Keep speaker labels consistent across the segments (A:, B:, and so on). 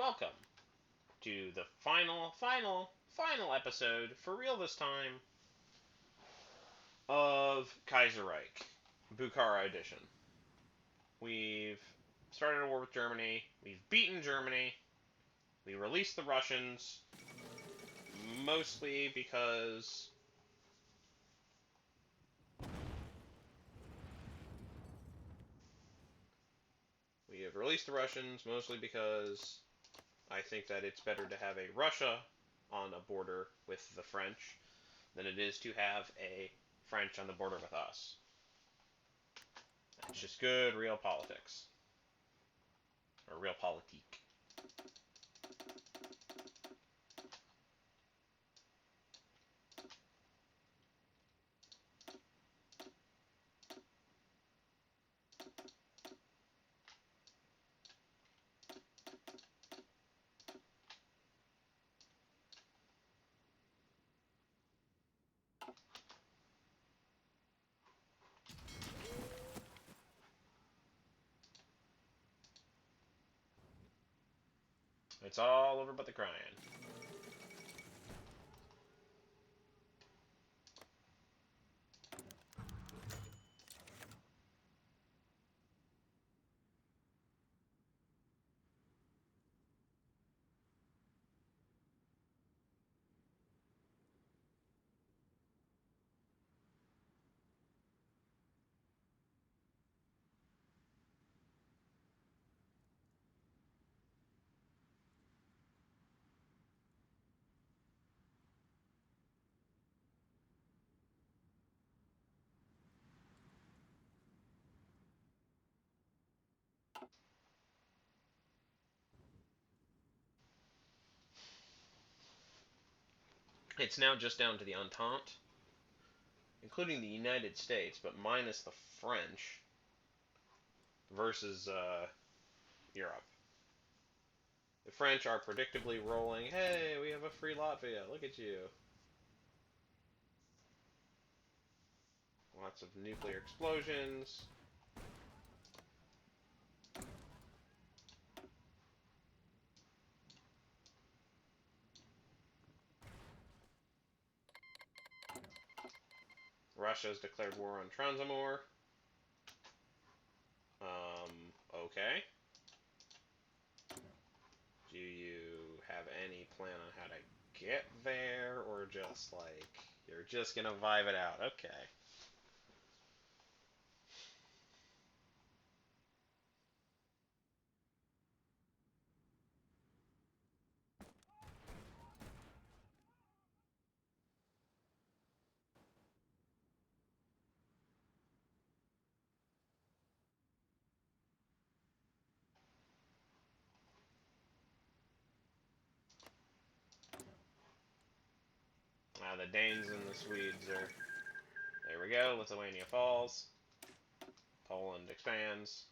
A: welcome to the final episode, for real this time, of Kaiserreich, Bukhara edition. We've started a war with Germany, we've beaten Germany, we released the Russians, mostly because I think that it's better to have a Russia on a border with the French than it is to have a French on the border with us. It's just good, real politics. Or real politique. It's all over but the crying. It's now just down to the Entente, including the United States, but minus the French, versus Europe. The French are predictably rolling, hey, we have a free Latvia, look at you. Lots of nuclear explosions. Russia's declared war on Transamore. Okay. Do you have any plan on how to get there, or just, like, you're just gonna vibe it out? Okay. The Danes and the Swedes are... There we go, Lithuania falls. Poland expands.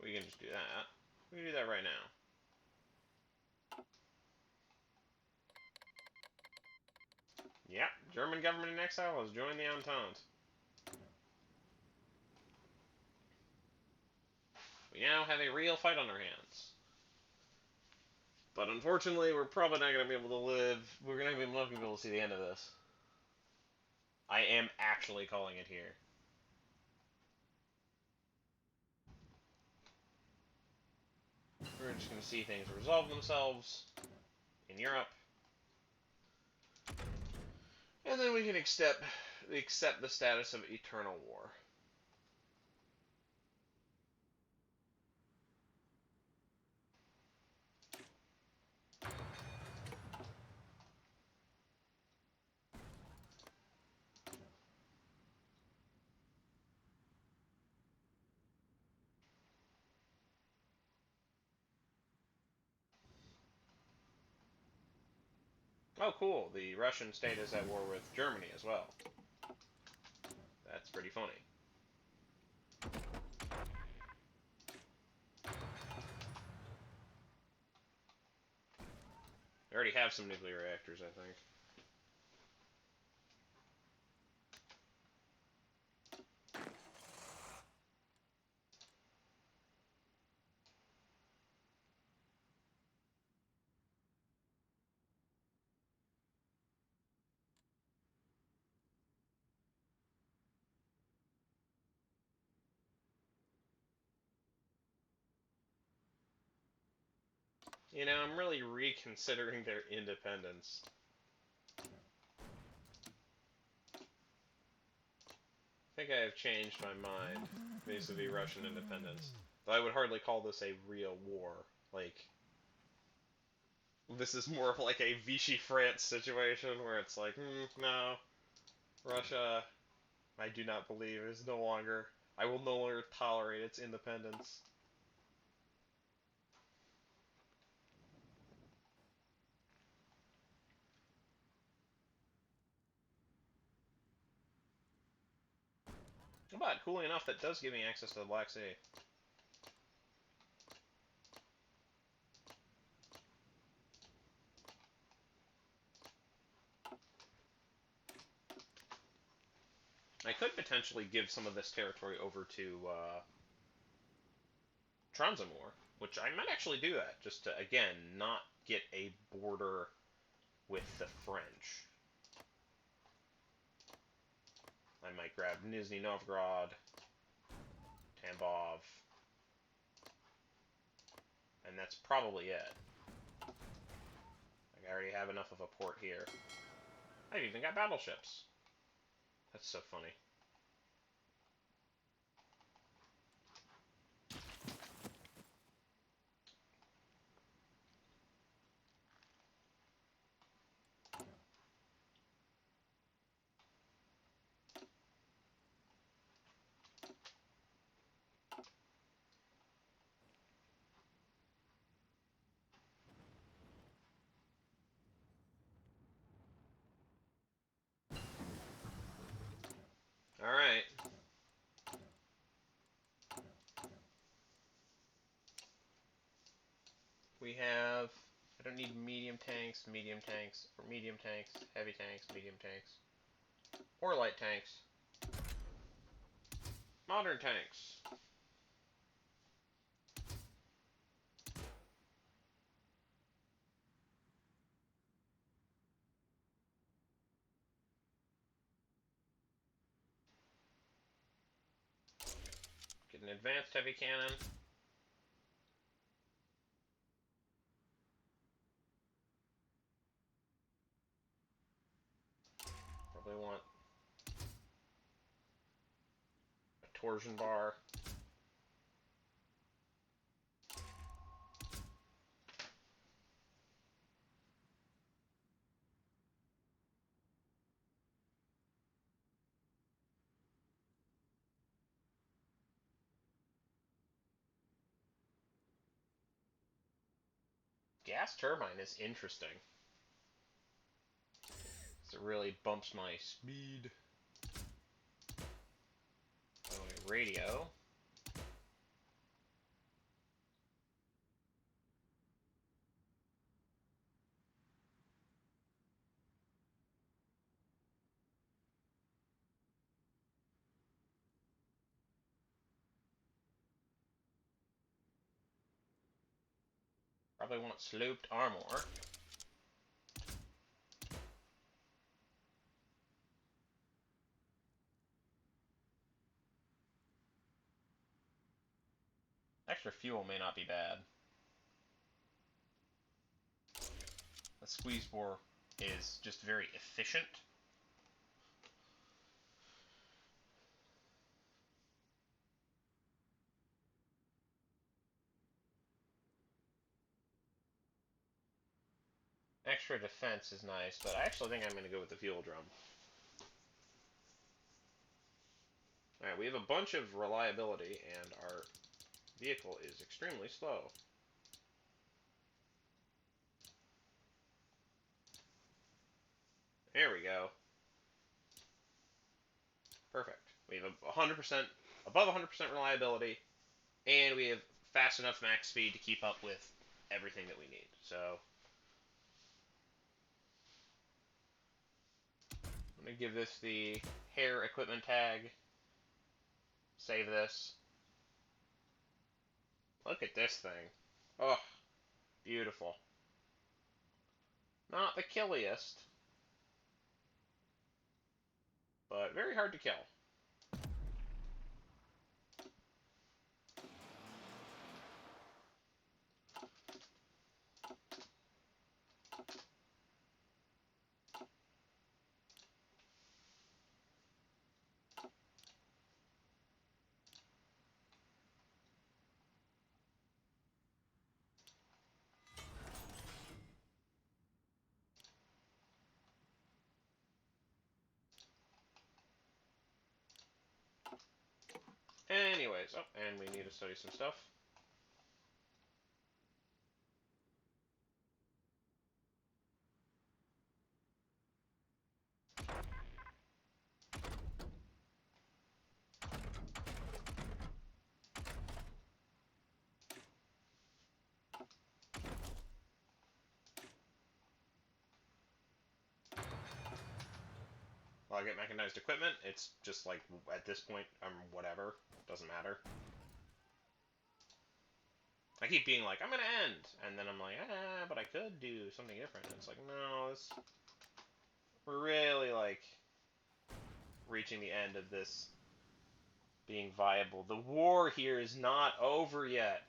A: We can just do that. We can do that right now. Yep, German government in exile has joined the Entente. We now have a real fight on our hands. But unfortunately, we're probably not going to be able to live... We're not going to be able to see the end of this. I am actually calling it here. We're just going to see things resolve themselves in Europe. And then we can accept the status of eternal war. Oh, cool. The Russian state is at war with Germany as well. That's pretty funny. They already have some nuclear reactors, I think. You know, I'm really reconsidering their independence. I think I have changed my mind vis-a-vis Russian independence. Though I would hardly call this a real war. Like, this is more of like a Vichy France situation where it's like, no, Russia, I do not believe is no longer. I will no longer tolerate its independence. But coolly enough, that does give me access to the Black Sea. I could potentially give some of this territory over to Transamore, which I might actually do that, just to, again, not get a border with the French. I might grab Nizhny Novgorod, Tambov, and that's probably it. Like, I already have enough of a port here. I've even got battleships. That's so funny. Alright. We have... I don't need medium tanks, or medium tanks, heavy tanks, medium tanks, or light tanks. Modern tanks. Get an advanced heavy cannon. Probably want a torsion bar. Gas turbine is interesting. It really bumps my speed. Radio. Probably want sloped armor. Extra fuel may not be bad. The squeeze bore is just very efficient. Extra defense is nice, but I actually think I'm going to go with the fuel drum. Alright, we have a bunch of reliability, and our vehicle is extremely slow. There we go. Perfect. We have 100%, above 100% reliability, and we have fast enough max speed to keep up with everything that we need. So I'm going to give this the hair equipment tag. Save this. Look at this thing. Oh, beautiful. Not the killiest, but very hard to kill. Anyways, oh, and we need to study some stuff. Well, I get mechanized equipment. It's just like, at this point, whatever. Doesn't matter. I keep being like, I'm gonna end, and then I'm like, but I could do something different. And it's like, no, we're really like reaching the end of this being viable. The war here is not over yet.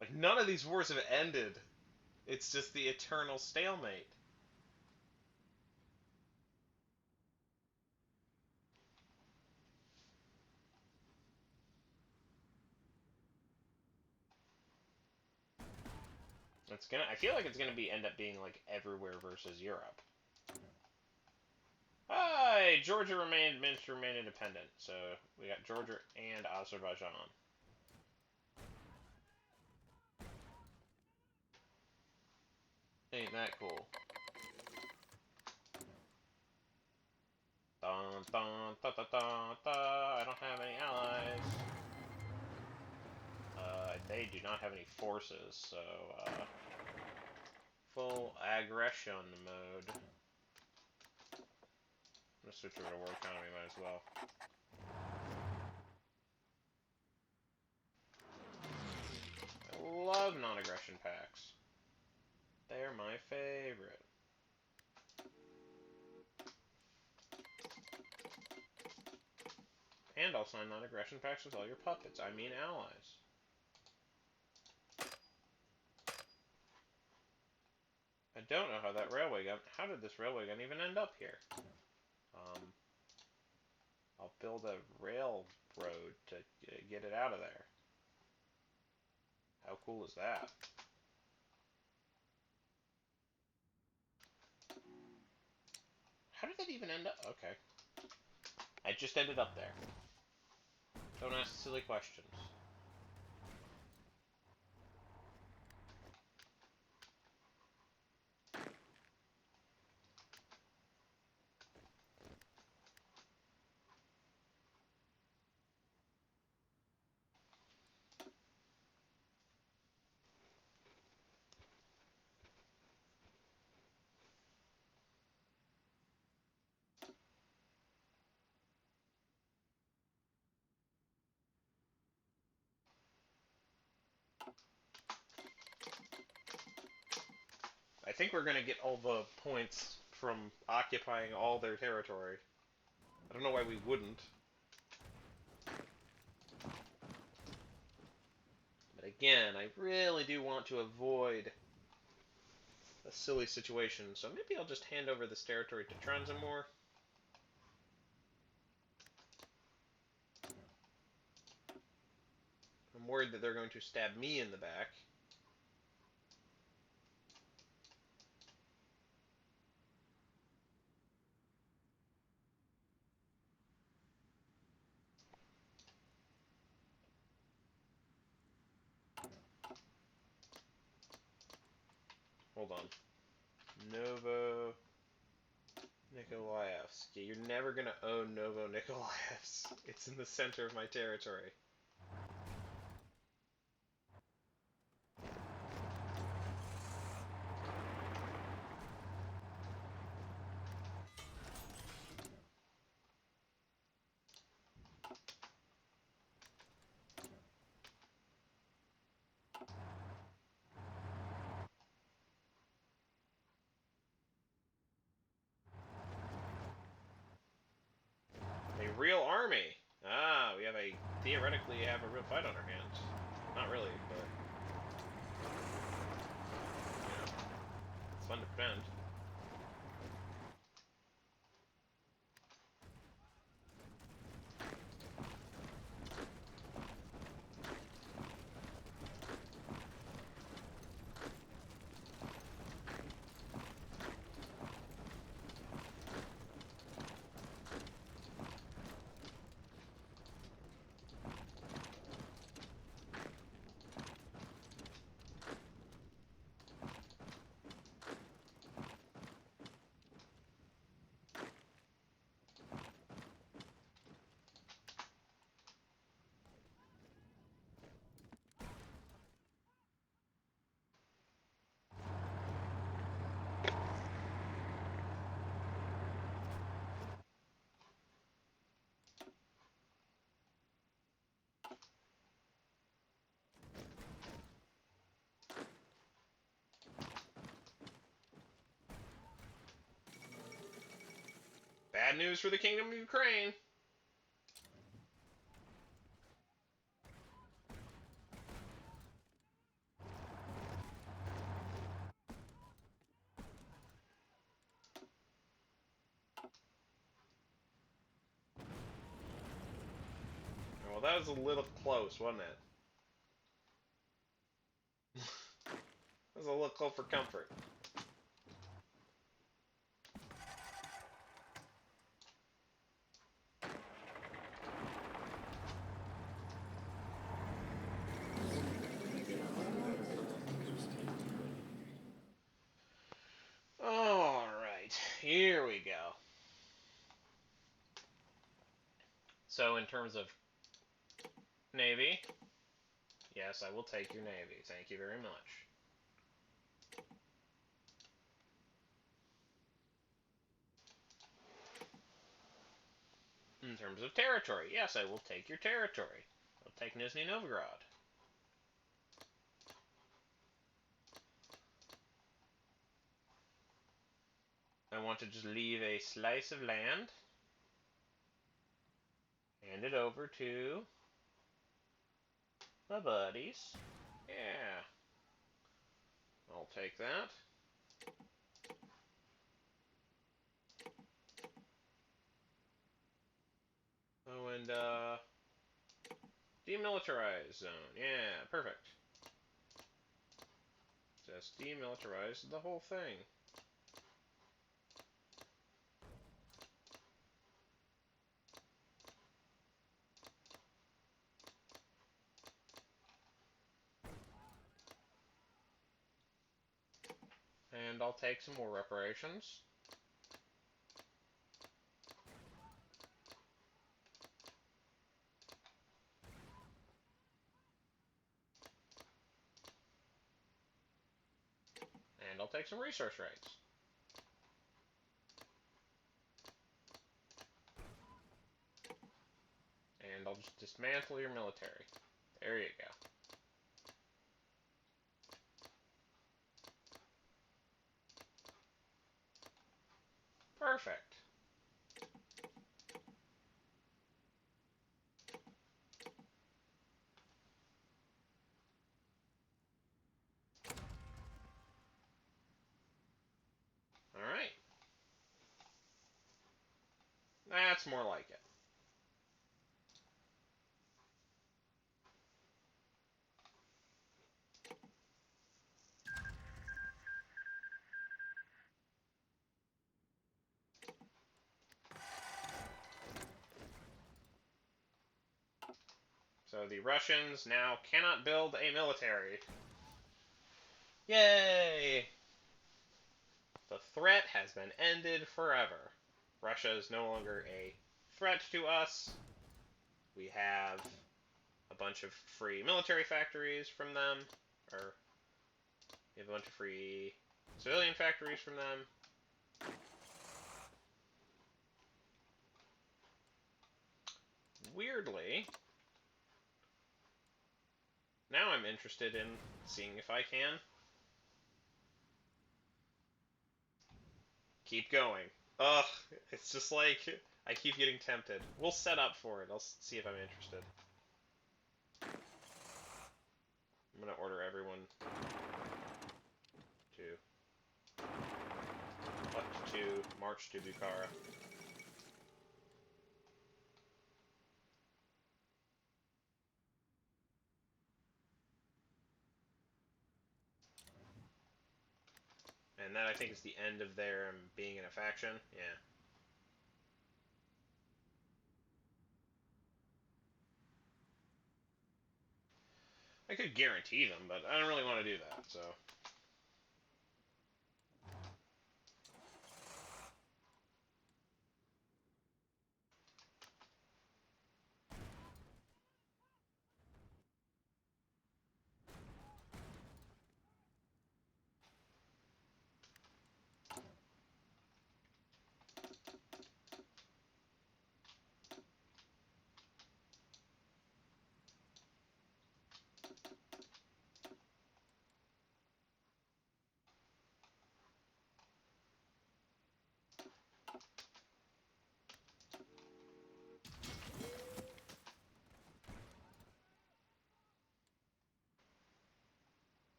A: Like, none of these wars have ended. It's just the eternal stalemate. I feel like it's gonna end up being like everywhere versus Europe. Hi, Georgia remained independent, so we got Georgia and Azerbaijan. Ain't that cool? Dun dun da da da da. I don't have any allies. They do not have any forces, so full aggression mode. I'm gonna switch over to war economy, might as well. I love non-aggression pacts. They're my favorite. And I'll sign non-aggression pacts with all your puppets. I mean allies. I don't know how that railway gun... How did this railway gun even end up here? I'll build a railroad to get it out of there. How cool is that? How did that even end up? Okay. I just ended up there. Don't ask silly questions. I think we're gonna get all the points from occupying all their territory. I don't know why we wouldn't. But again, I really do want to avoid a silly situation, so maybe I'll just hand over this territory to Transamore. I'm worried that they're going to stab me in the back. Hold on. Novo Nikolaevsk. You're never gonna own Novo Nikolaevsk. It's in the center of my territory. A real army. Ah, we have theoretically have a real fight on our hands. Not really, but it's fun to pretend. Bad news for the Kingdom of Ukraine. Well, that was a little close, wasn't it? That was a little close for comfort. Alright, here we go. So, in terms of Navy, yes, I will take your Navy. Thank you very much. In terms of territory, yes, I will take your territory. I'll take Nizhny Novgorod. I want to just leave a slice of land. Hand it over to my buddies. Yeah. I'll take that. Oh, and, demilitarized zone. Yeah, perfect. Just demilitarize the whole thing. And I'll take some more reparations. And I'll take some resource rights. And I'll just dismantle your military. There you go. Perfect. Alright. That's more like it. So the Russians now cannot build a military. Yay! The has been ended forever. Russia is no longer a threat to us. We have a bunch of free military factories from them, or we have a bunch of free civilian factories from them. Weirdly, now I'm interested in seeing if I can keep going. Ugh, it's just like I keep getting tempted. We'll set up for it. I'll see if I'm interested. I'm gonna order everyone to march to Bukhara. And that, I think, is the end of their being in a faction. Yeah. I could guarantee them, but I don't really want to do that, so.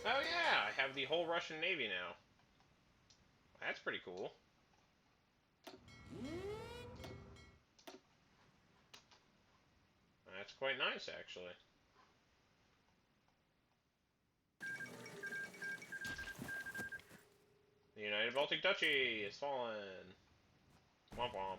A: Oh yeah, I have the whole Russian Navy now. That's pretty cool. That's quite nice, actually. The United Baltic Duchy is fallen. Womp womp.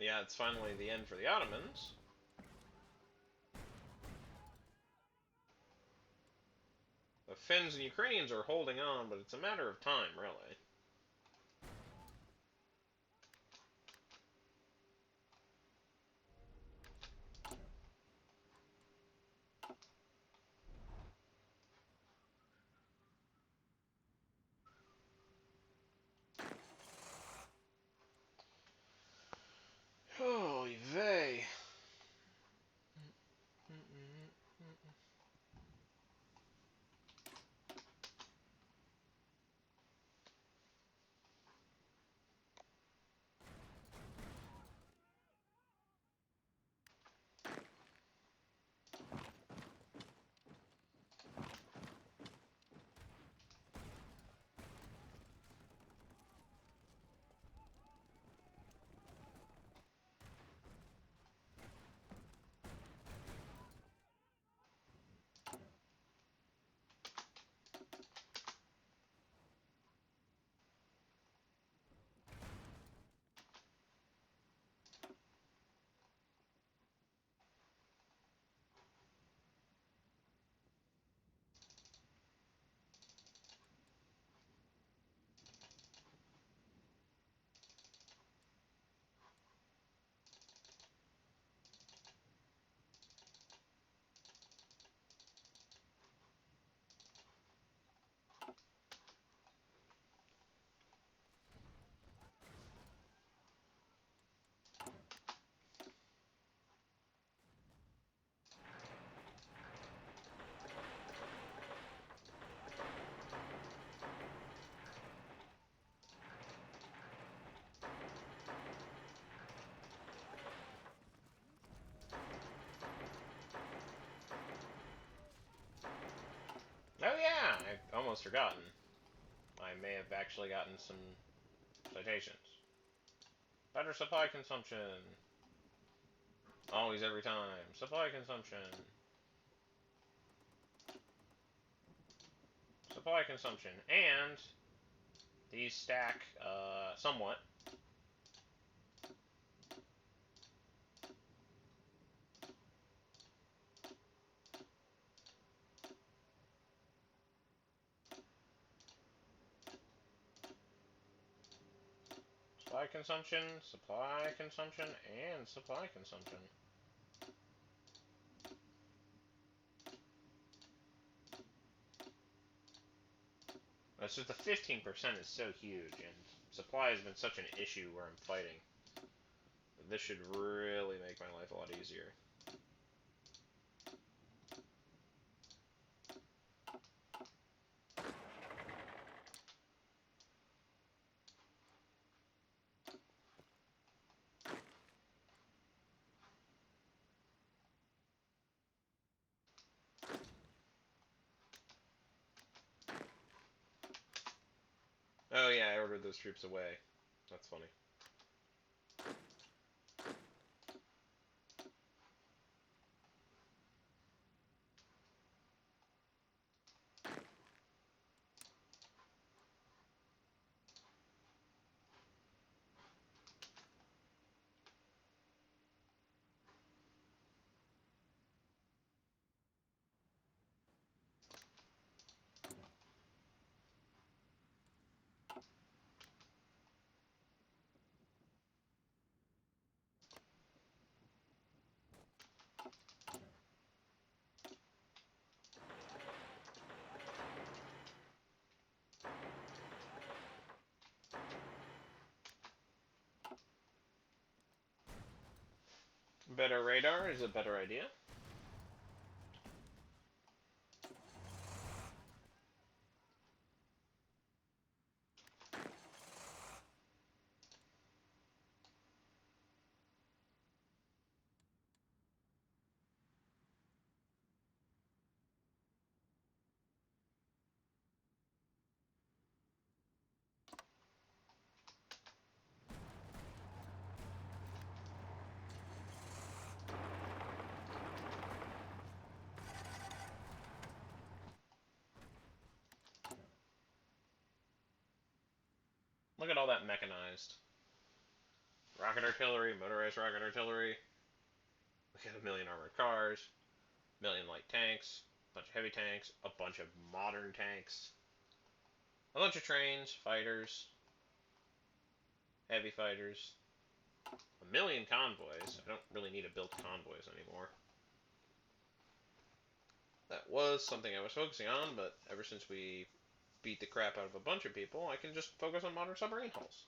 A: Yeah, it's finally the end for the Ottomans. The Finns and Ukrainians are holding on, but it's a matter of time, really. Holy vey. almost forgotten. I may have actually gotten some citations. Better supply consumption. Always, every time. Supply consumption. Supply consumption. And these stack somewhat. Supply consumption, and supply consumption. It's just the 15% is so huge, and supply has been such an issue where I'm fighting. This should really make my life a lot easier. Oh yeah, I ordered those troops away. That's funny. Better radar is a better idea. Look at all that mechanized. Rocket artillery, motorized rocket artillery. Look at a million armored cars, a million light tanks, a bunch of heavy tanks, a bunch of modern tanks, a bunch of trains, fighters, heavy fighters, a million convoys. I don't really need to build convoys anymore. That was something I was focusing on, but ever since we beat the crap out of a bunch of people, I can just focus on modern submarine hulls.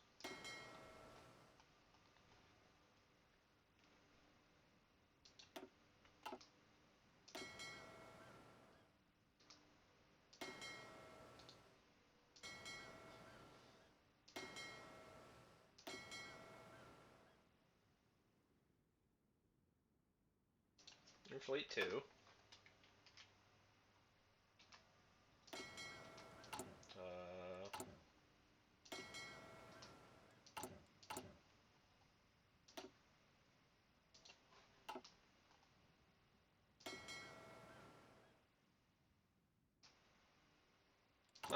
A: In Fleet 2.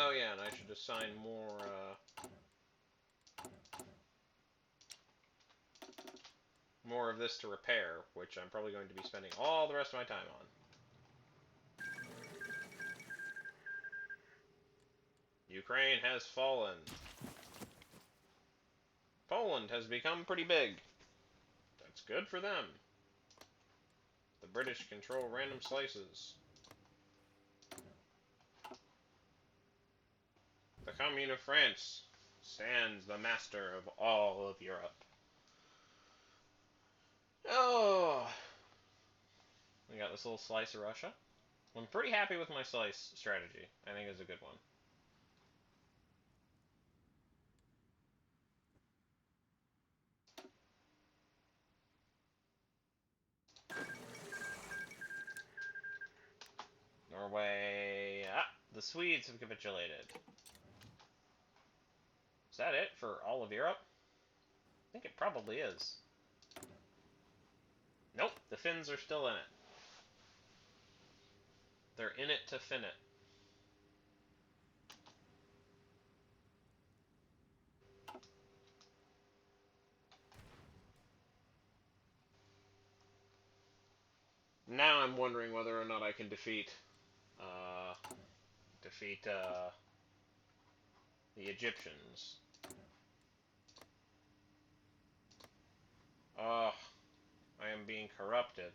A: Oh yeah, and I should assign more of this to repair, which I'm probably going to be spending all the rest of my time on. Ukraine has fallen. Poland has become pretty big. That's good for them. The British control random slices. The Commune of France stands the master of all of Europe. Oh, we got this little slice of Russia. I'm pretty happy with my slice strategy. I think it's a good one. Norway. Ah, The Swedes have capitulated. Is that it for all of Europe? I think it probably is. Nope, the Finns are still in it. They're in it to fin it. Now I'm wondering whether or not I can defeat the Egyptians. Ugh, I am being corrupted.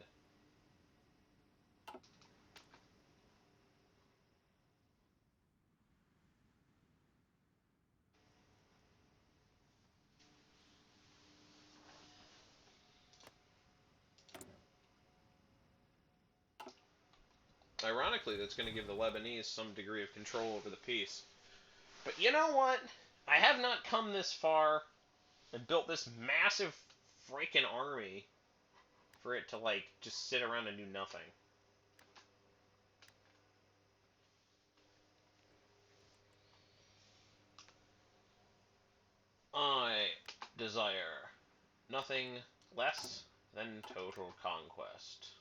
A: Ironically, that's going to give the Lebanese some degree of control over the peace. But you know what? I have not come this far and built this massive freaking army for it to, like, just sit around and do nothing. I desire nothing less than total conquest.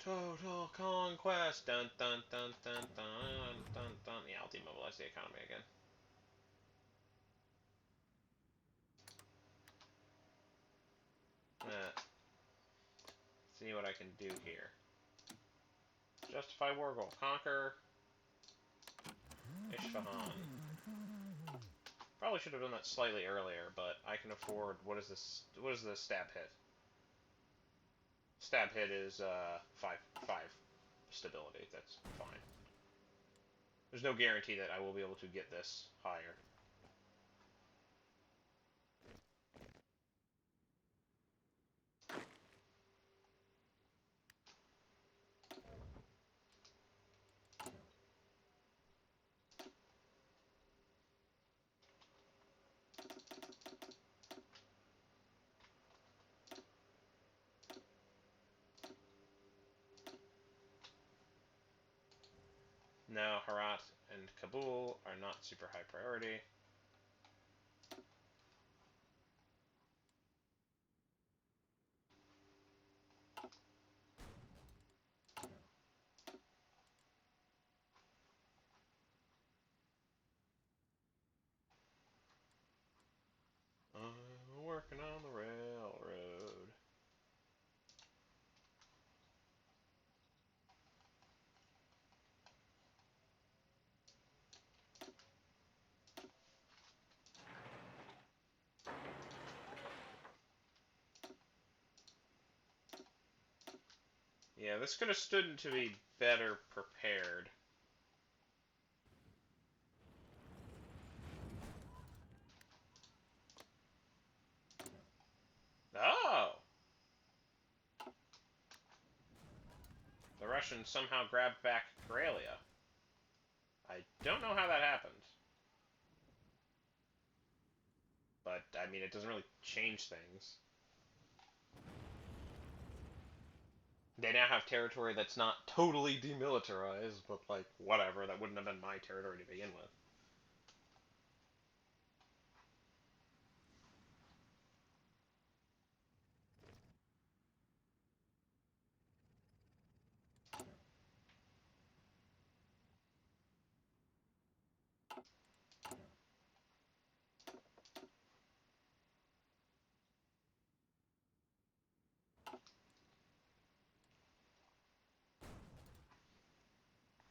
A: Total conquest! Dun dun dun dun dun dun dun. Yeah, I'll demobilize the economy again. See what I can do here. Justify war goal. Conquer Isfahan. Probably should have done that slightly earlier, but I can afford. What is this? What is the stab hit? Stab hit is 5 stability. That's fine. There's no guarantee that I will be able to get this higher. Now Herat and Kabul are not super high priority. I'm working on the railroad. Yeah, this could have stood to be better prepared. Oh! The Russians somehow grabbed back Karelia. I don't know how that happened. But, I mean, it doesn't really change things. They now have territory that's not totally demilitarized, but, like, whatever. That wouldn't have been my territory to begin with.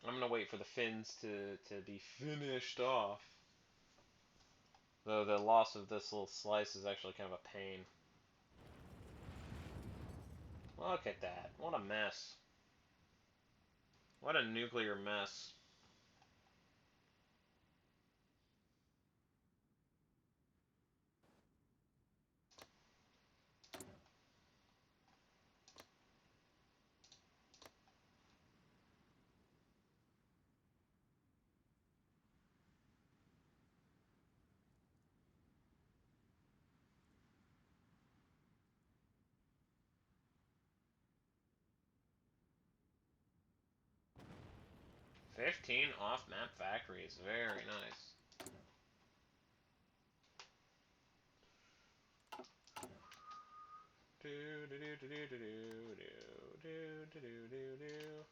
A: I'm gonna wait for the Finns to be finished off. Though the loss of this little slice is actually kind of a pain. Look at that. What a mess. What a nuclear mess. 15 off-map factories. Very nice. Do do do do do do do do do do do.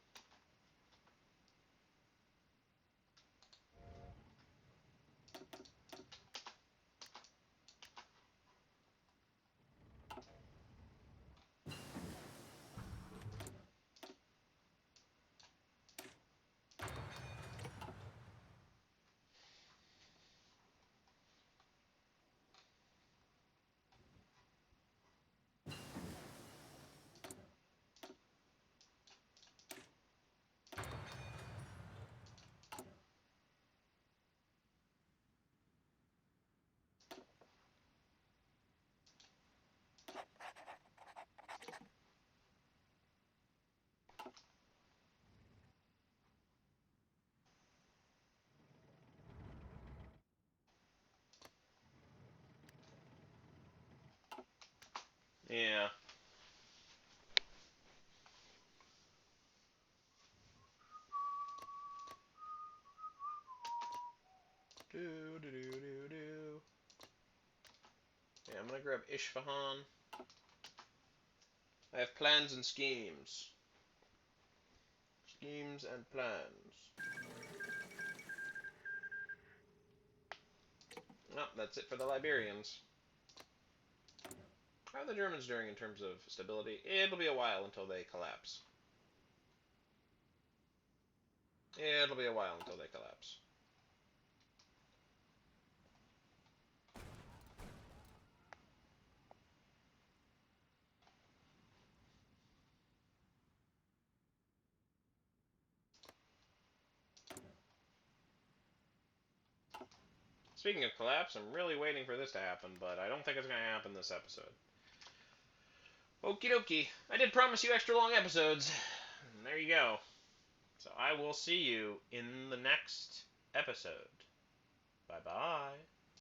A: Yeah. Do do do do do. Yeah, I'm gonna grab Isfahan. I have plans and schemes. Schemes and plans. Well, that's it for the Liberians. How are the Germans doing in terms of stability? It'll be a while until they collapse. It'll be a while until they collapse. Speaking of collapse, I'm really waiting for this to happen, but I don't think it's going to happen this episode. Okie dokie. I did promise you extra long episodes. And there you go. So I will see you in the next episode. Bye bye.